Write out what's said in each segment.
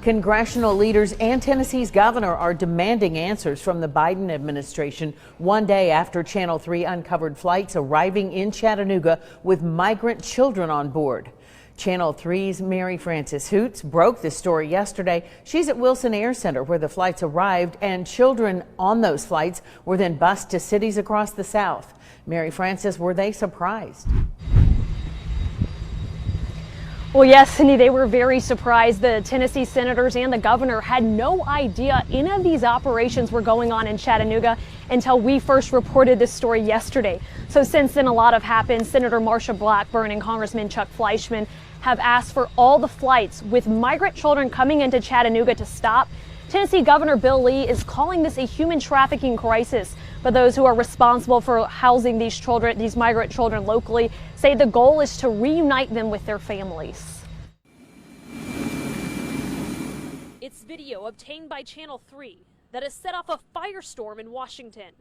Congressional leaders and Tennessee's governor are demanding answers from the Biden administration one day after Channel 3 uncovered flights arriving in Chattanooga with migrant children on board. Channel 3's Mary Frances Hoots broke this story yesterday. She's at Wilson Air Center where the flights arrived, and children on those flights were then bused to cities across the South. Mary Frances, were they surprised? Well, yes, Cindy, they were very surprised. The Tennessee senators and the governor had no idea any of these operations were going on in Chattanooga until we first reported this story yesterday. So since then, a lot have happened. Senator Marsha Blackburn and Congressman Chuck Fleischman have asked for all the flights with migrant children coming into Chattanooga to stop. Tennessee Governor Bill Lee is calling this a human trafficking crisis. But those who are responsible for housing these children, these migrant children locally, say the goal is to reunite them with their families. It's video obtained by Channel 3 that has set off a firestorm in Washington.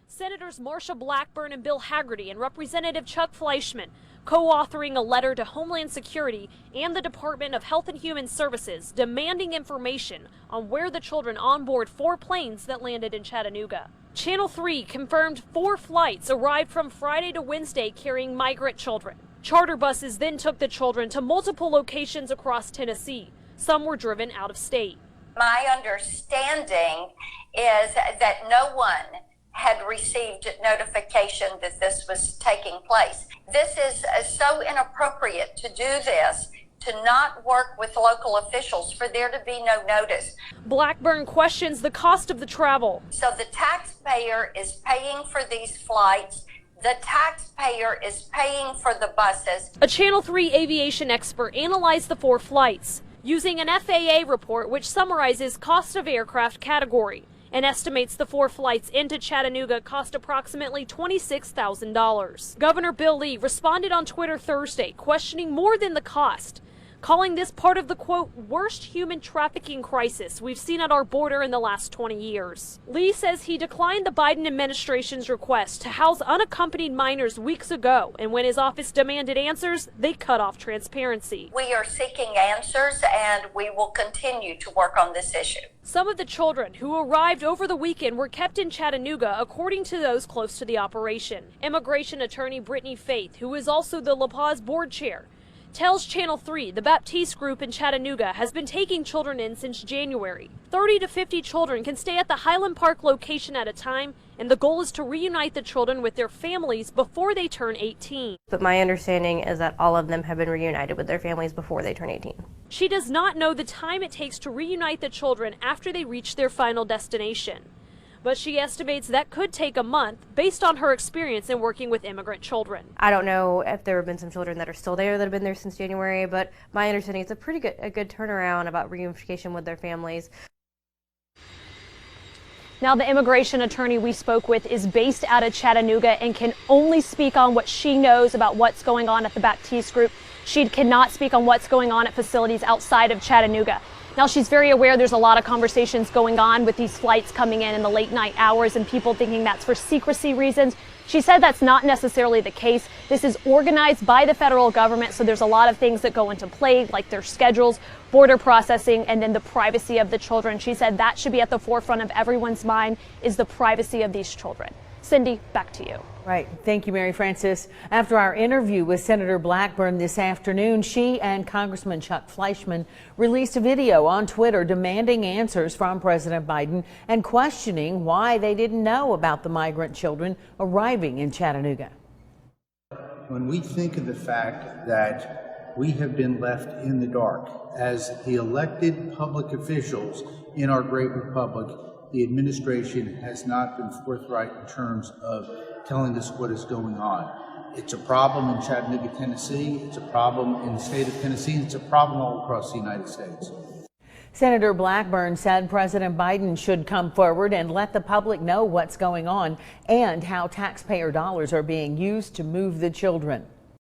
Senators Marsha Blackburn and Bill Hagerty and Representative Chuck Fleischman co-authoring a letter to Homeland Security and the Department of Health and Human Services demanding information on where the children on board 4 planes that landed in Chattanooga. Channel 3 confirmed 4 flights arrived from Friday to Wednesday carrying migrant children. Charter buses then took the children to multiple locations across Tennessee. Some were driven out of state. My understanding is that no one had received notification that this was taking place. This is so inappropriate to do this, to not work with local officials, for there to be no notice. Blackburn questions the cost of the travel. So the taxpayer is paying for these flights. The taxpayer is paying for the buses. A Channel 3 aviation expert analyzed the 4 flights using an FAA report which summarizes cost of aircraft category and estimates the 4 flights into Chattanooga cost approximately $26,000. Governor Bill Lee responded on Twitter Thursday, questioning more than the cost, calling this part of the, quote, worst human trafficking crisis we've seen at our border in the last 20 years. Lee says he declined the Biden administration's request to house unaccompanied minors weeks ago, and when his office demanded answers, they cut off transparency. We are seeking answers, and we will continue to work on this issue. Some of the children who arrived over the weekend were kept in Chattanooga, according to those close to the operation. Immigration attorney Brittany Faith, who is also the La Paz board chair, tells Channel 3 the Baptiste group in Chattanooga has been taking children in since January. 30 to 50 children can stay at the Highland Park location at a time, and the goal is to reunite the children with their families before they turn 18. But my understanding is that all of them have been reunited with their families before they turn 18. She does not know the time it takes to reunite the children after they reach their final destination, but she estimates that could take a month based on her experience in working with immigrant children. I don't know if there have been some children that are still there that have been there since January, but my understanding is a good turnaround about reunification with their families. Now, the immigration attorney we spoke with is based out of Chattanooga and can only speak on what she knows about what's going on at the Baptiste group. She cannot speak on what's going on at facilities outside of Chattanooga. Now, she's very aware there's a lot of conversations going on with these flights coming in the late night hours and people thinking that's for secrecy reasons. She said that's not necessarily the case. This is organized by the federal government, so there's a lot of things that go into play, like their schedules, border processing, and then the privacy of the children. She said that should be at the forefront of everyone's mind, is the privacy of these children. Cindy, back to you. Right. Thank you, Mary Frances. After our interview with Senator Blackburn this afternoon, she and Congressman Chuck Fleischman released a video on Twitter demanding answers from President Biden and questioning why they didn't know about the migrant children arriving in Chattanooga. When we think of the fact that we have been left in the dark as the elected public officials in our great republic, the administration has not been forthright in terms of telling us what is going on. It's a problem in Chattanooga, Tennessee. It's a problem in the state of Tennessee. It's a problem all across the United States. Senator Blackburn said President Biden should come forward and let the public know what's going on and how taxpayer dollars are being used to move the children.